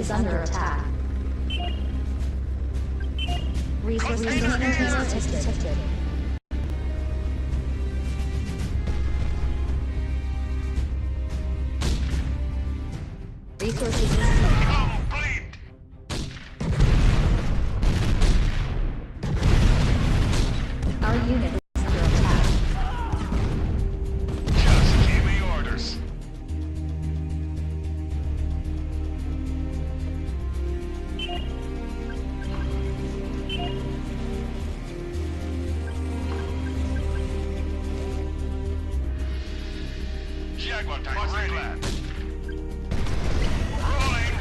is under attack. Resource container is detected. Resources received. Complete! Our unit is under attack. Just give me orders. Jaguar tank ready. Rolling.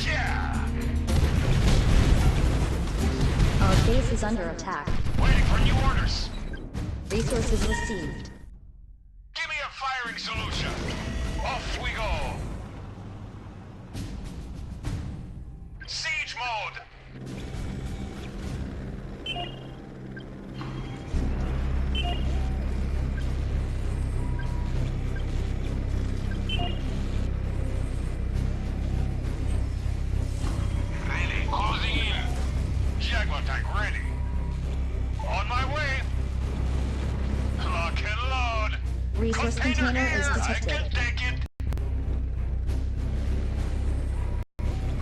Yeah! Our base is under attack. Waiting for new orders. Resources received. Give me a firing solution. Off we go. Siege mode. Ready. Closing in. Jaguar tank ready. On my way. Lock and load. Resource container is here. detected. I can take it.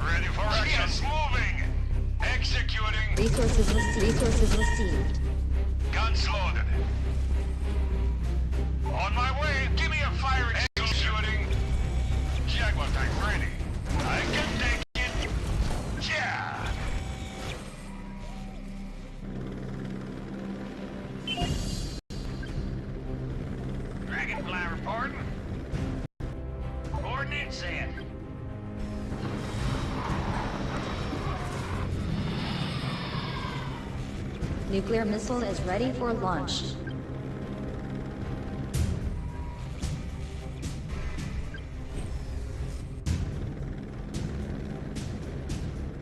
Ready for action. Yes, moving. Executing. Resources received. Guns loaded. On my way. Give me a firing executing. Jaguar tank ready. I can take it. Yeah. Dragonfly reporting. Coordinates set. Nuclear missile is ready for launch.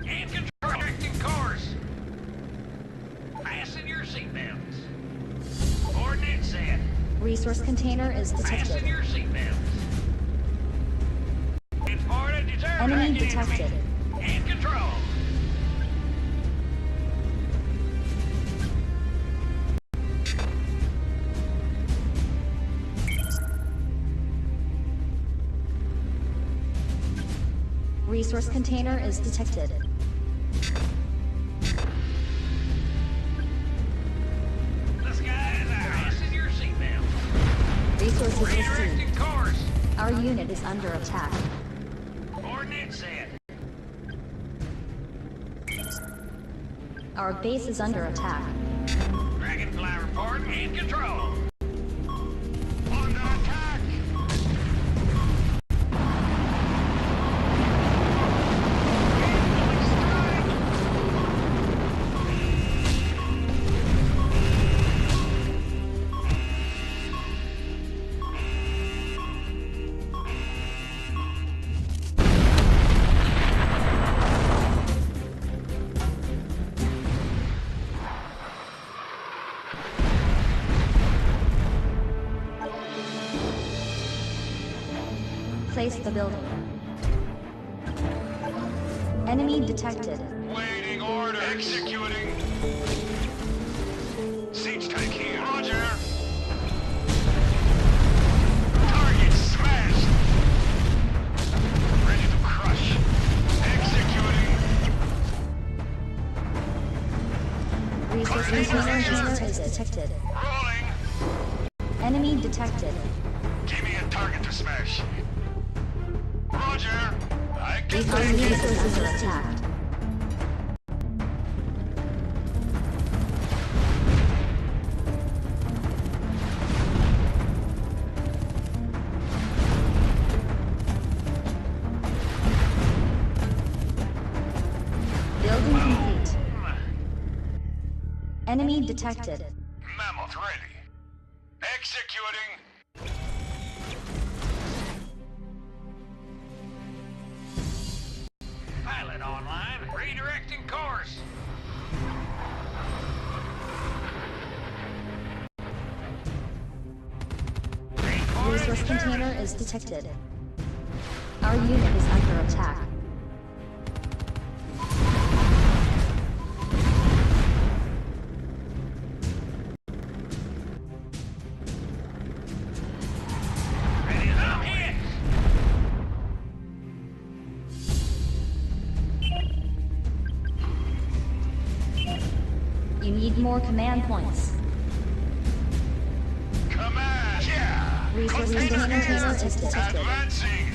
And control directing course. Fasten your seatbelts. Coordinates set. Resource container is Fasten detected. your seatbelts. It's for the deterrent. Enemy detected. And control. Resource container is detected. The sky is out. Fasten your seatbelts. Resources Redirecting received. course. Our unit is under attack. Coordinates set. Our base is under attack. Dragonfly report and control. Under attack. Place the building. Enemy detected. Waiting order. Executing. Siege tank here. Roger. Target smashed. Ready to crush. Executing. Resource container is detected. Rolling. Enemy detected. Give me a target to smash. Roger. I can Our take unit it. is under attack. Building complete. Enemy detected. Mammoth ready. Executing. Pilot online. Redirecting course. Resource container is detected. Our unit is under attack. Ready? I'm here. You need more command points. Command. Yeah. Resource Container container here. is detected. Advancing.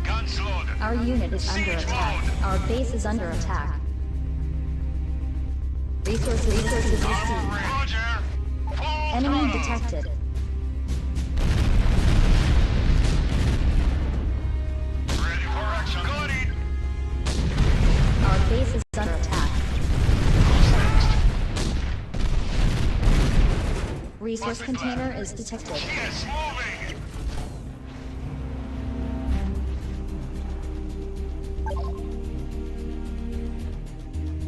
Guns loaded. Our unit is under Siege attack. mode. Our base is under attack. Resources received. Roger. Full Enemy throttle. detected. Ready for action. Got it. Our base is under attack. Who's next? Resource container is detected. Yes, moving.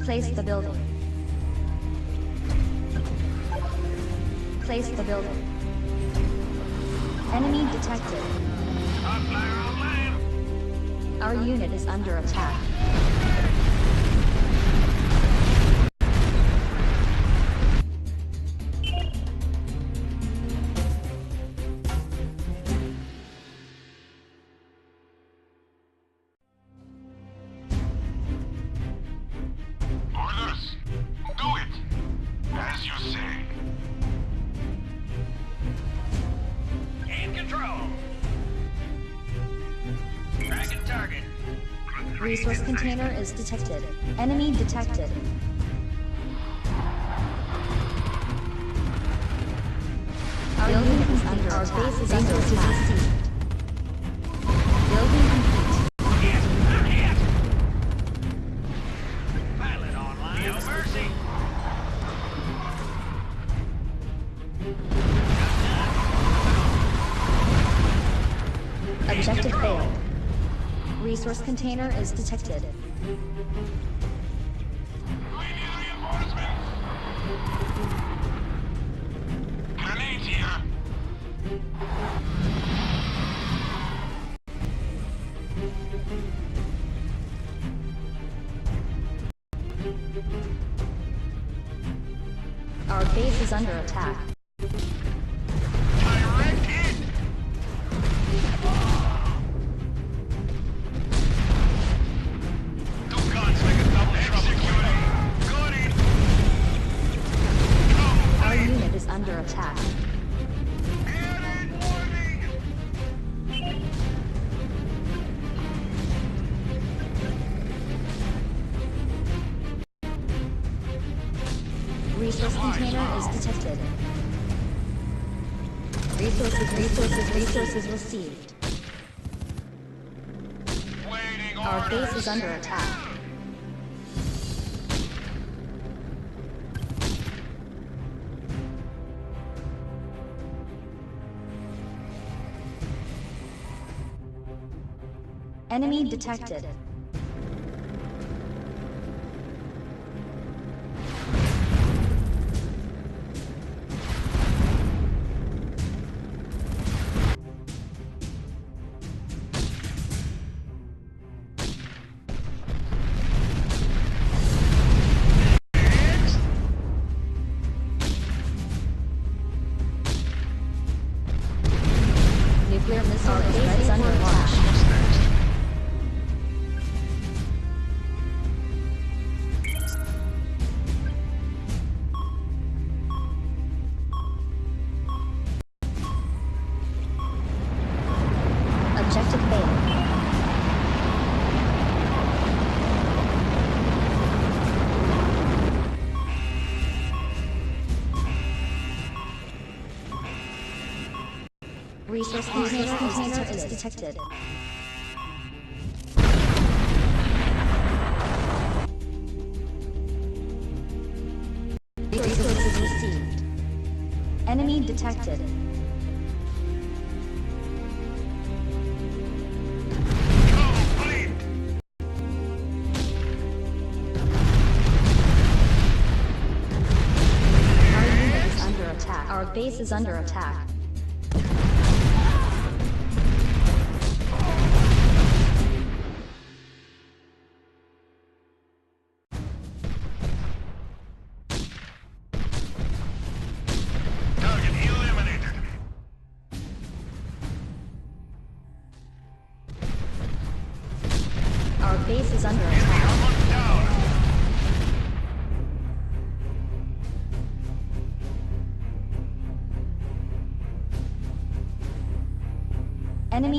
Place the building. Place the building. Enemy detected. Hot fire on land. Our unit is under attack. Orders. Do it. As you say. In control. Tracking target. Resource container is detected. Enemy detected. Our unit is under attack. Our base is under attack. Building complete. Hit. I'm hit. Pilot online. No mercy. Objective control. failed. Resource container is detected. We need reinforcements. Grenades here. Our base is under attack. Direct hit. Two guns like a double trouble. Got it. Come, Our unit is under attack. get it, warning. Resource container is detected. Resources received. Waiting Our orders. base is under attack. Enemy detected. Nuclear missile is ready under launch. What's next? Objective failed. Resource container is detected. Resources received. Enemy detected. Complete. Our unit is under attack. Our base is under attack.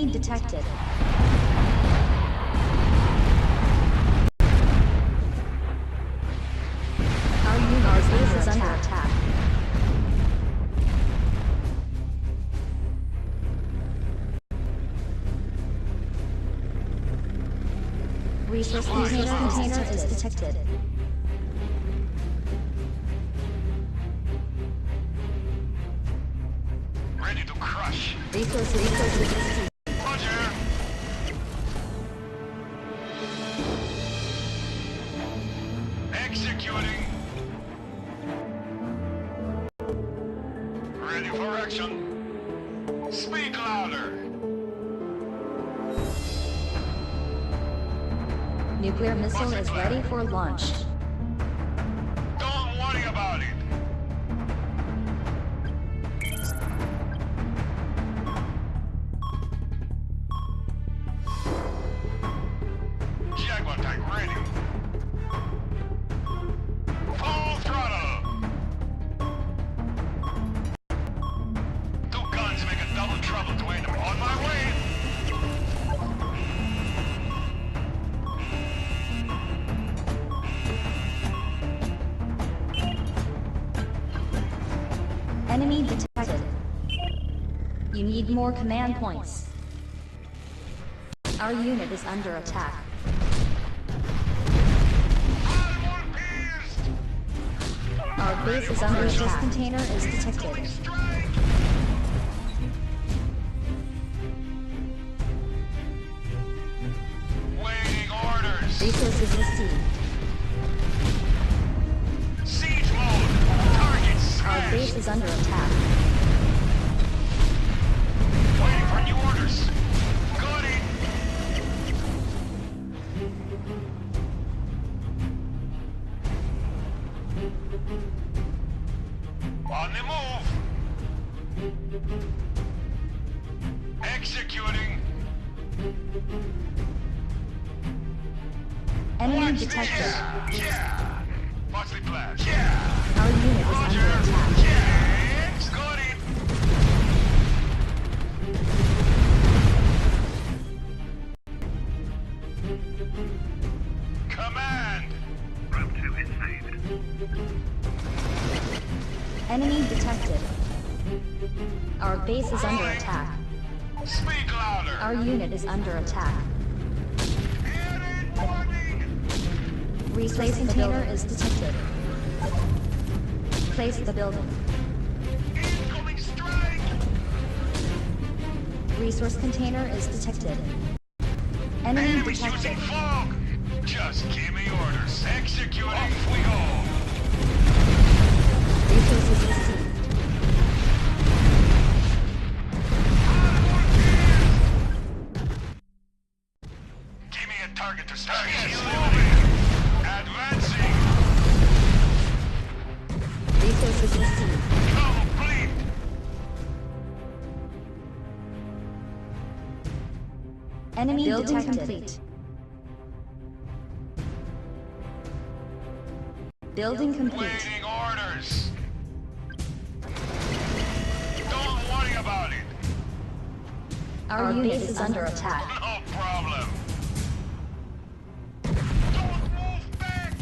Enemy detected. Our base is under attack. Resource container is detected. Ready to crush. Resources received. Roger. Executing. Ready for action. Speak louder. Nuclear missile is ready for launch. Don't worry about it. Jaguar tank ready. Full throttle. Two guns make a double trouble to enemy. On my way. Enemy detected. You need more command points. Our unit is under attack. Armor pierced. Our base is under attack. Resource container is detected. Strike. Waiting orders. Resources received. Siege mode. Target Our smashed. base is under attack. Waiting for new orders. Got it. On the move. Executing. Enemy Watch detected. this. Yeah. What's the plan? Yeah. Our unit is under Roger. attack. Yeah. Got it. Command. Round 2 is saved. Enemy detected. Our base is under attack. Speak louder. Our unit is under attack. Unit warning. Resource container is detected. Place the building. Incoming strike. Resource container is detected. Enemy Enemies detected. using fog. Just give me orders. Executing. Off we go. Resources received. Give me a target to start. Advancing. Resources received. Complete. Enemy building complete. Building complete. Waiting orders. Don't worry about it. Our unit is under attack. No problem. Don't move back.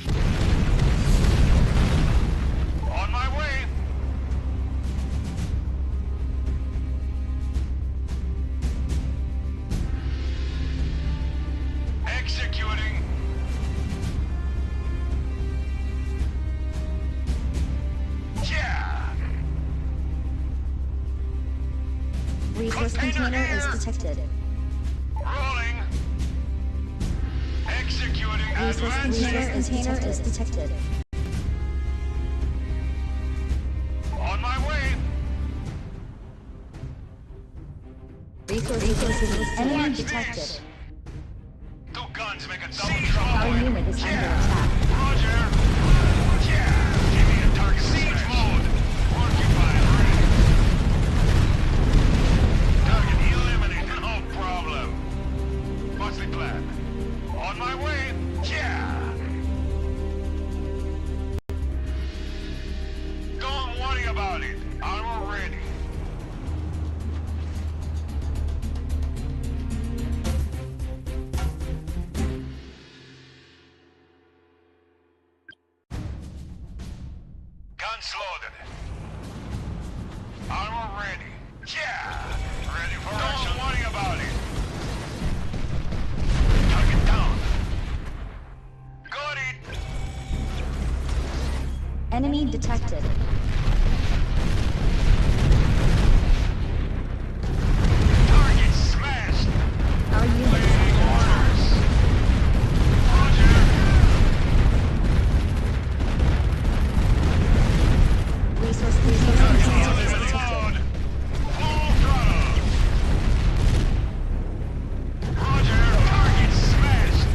On my way. Executing. Yeah. Resource container is detected. Rolling. Executing. Resource container Advancing. is detected. On my way. Resources received. Enemy Watch detected. this. Two guns make a double trouble. Our unit is under attack. Roger. Yeah. Give me a target. Siege mode. Occupied. Ready. Target eliminated. No problem. What's the plan? On my way. Yeah. Don't worry about it. Armor ready. Guns loaded. Armor ready. Yeah! Ready for action. Don't worry about it. Target down. Got it. Enemy detected. Target smashed. Our unit is Waiting under attack. orders. Roger. Resource Target container is unit detected. load. Full throttle. Roger. Target smashed.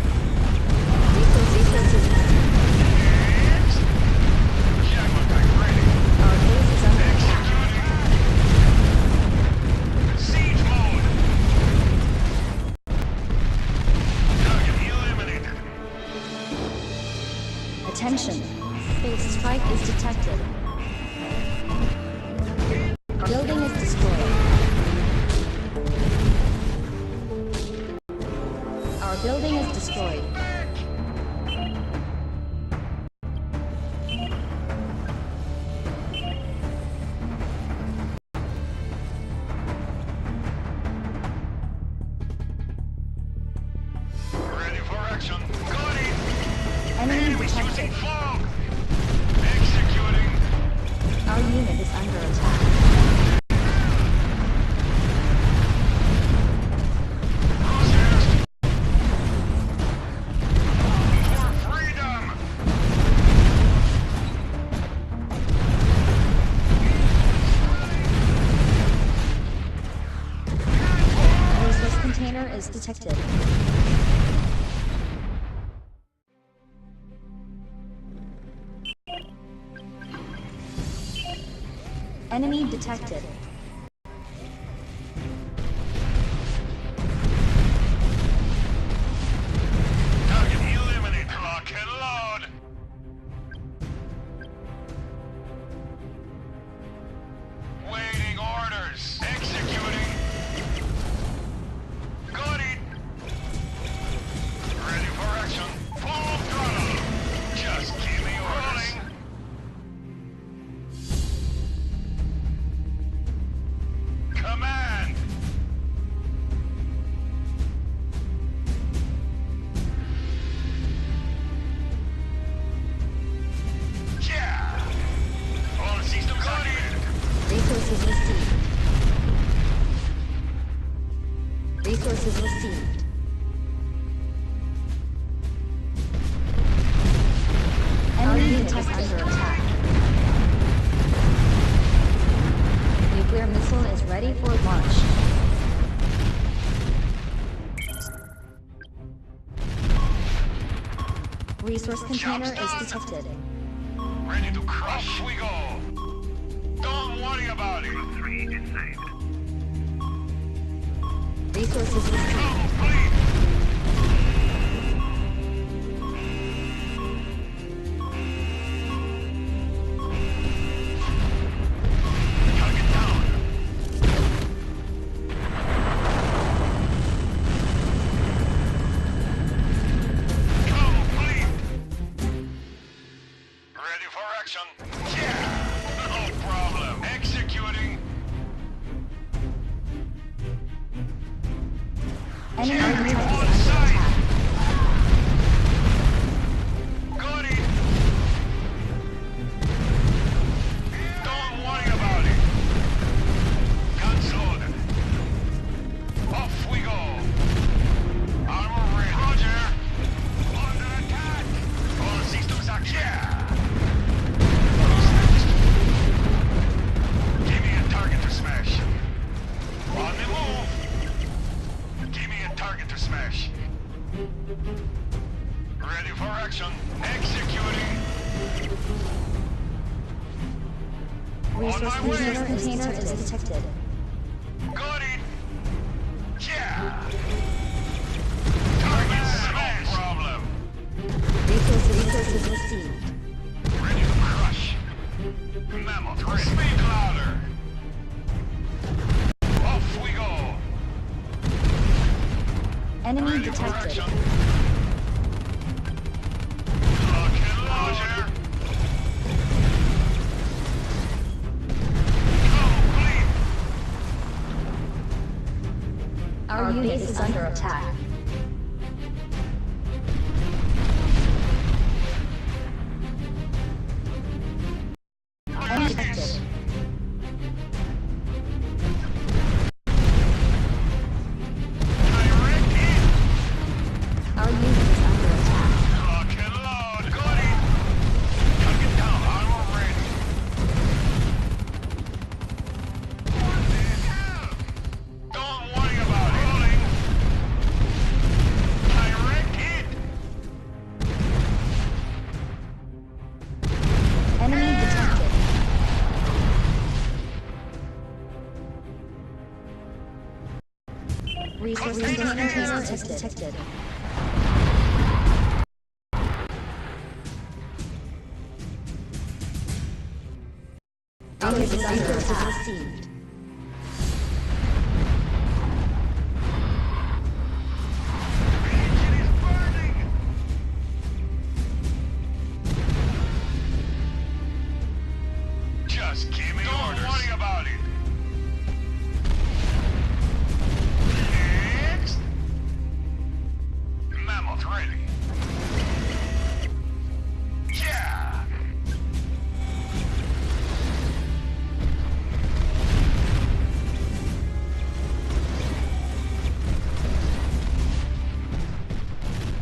Resources. Hit. Jaguar tank ready. Our base is under attack. Executing. Siege mode. Target eliminated. Attention. Base strike is detected. Our building is destroyed. Our building is destroyed. Ready for action. Got it. Enemy Enemies using detected. fog. Executing. Our unit is under attack. Crosshairs. For freedom. Resource container is detected. Enemy detected. Target eliminate. Lock and load. Waiting orders. Executing. Got it. Ready for action. Full throttle. Just give me orders. Rolling. Command. Yeah. All systems activated. Resources received. Resources received. Enemy unit is under attack. Nuclear missile is ready for launch. Resource container is detected. Ready to crush. Off we go. Don't worry about it. Resources received. Complete. Target down. Complete. Ready for action. Yeah. No problem. Executing. Enemy Yeah, unit is on under site. attack. Got it. Don't worry about it. Guns loaded. Off we go. Armor ready. Roger. Under attack. All systems active. Yeah. Give me a target to smash. On the move. Give me a target to smash. Ready for action. Executing. Resource On my way. container is detected. Got it. Yeah. Target smash. No problem. Resources received. Ready to crush. Mammoth ready. Speak louder. Off we go. Enemy Ready for detected. action. Lock and load. Our base is under attack. Enemy detected. Direct hit. Our unit is under attack. Lock and load. Got it. Target down. Armor ready. What the hell? Don't worry about it. Rolling. Direct hit. Enemy detected. Resource container is detected. Our base is under attack. Received. Engine is burning. Just give me orders. Don't worry about it. Next. Mammoth ready. Yeah.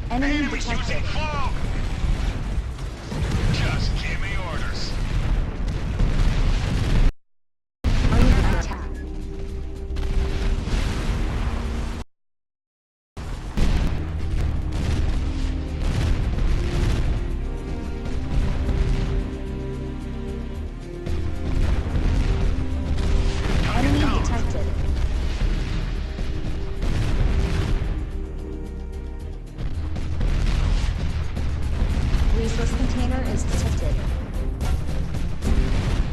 Enemy Enemies detected. using fog. Just give me orders. Our unit under attack. Enemy detected. Resource container is detected.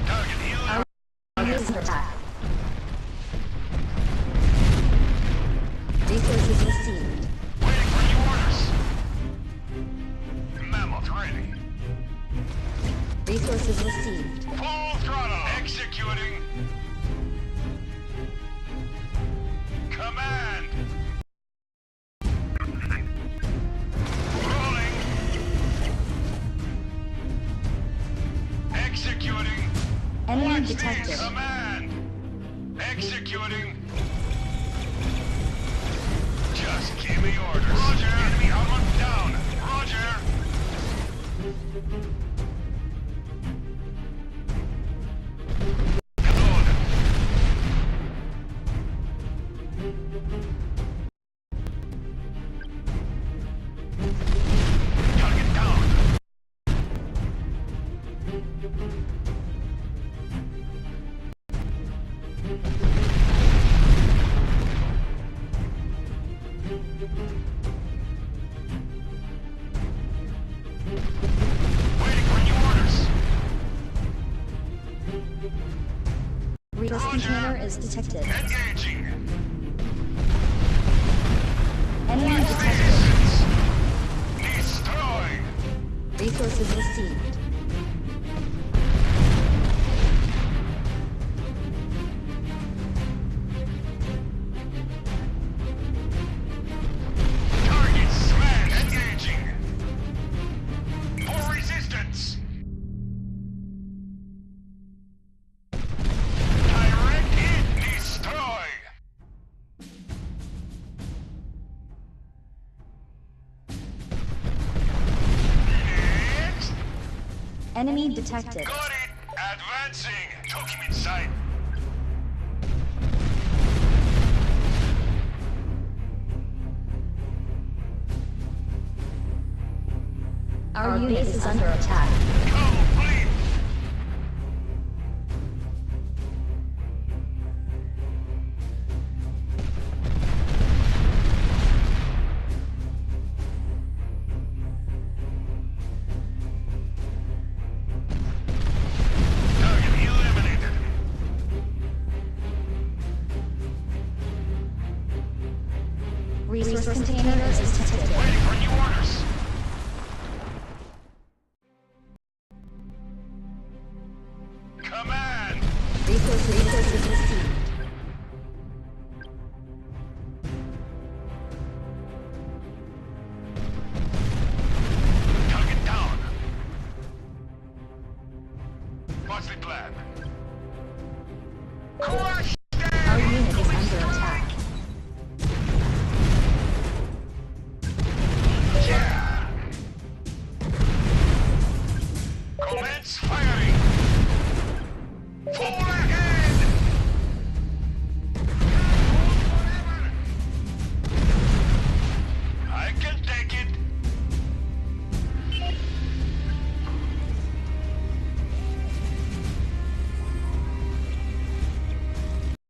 Target healing. Our unit is under attack. Resources received. Waiting for new orders. Mammoth ready. Resources received. Full throttle. Executing. Command. Rolling. Executing. Enemy Watch detected. these. Command. Executing. Just give me orders. Roger. Enemy armor down. Roger. Load. Target down. Waiting for new orders. Resource container is detected. Engaging. Enemy detected. Resistance. Destroy. Resources received. Target smash. Engaging. For resistance. Direct hit. Destroy. Next. Enemy detected. Got it. Advancing. Took him inside. Our unit is under attack. Complete. Target eliminated. Resource container is detected. Waiting for new orders. Command. Resources received. Commence firing! For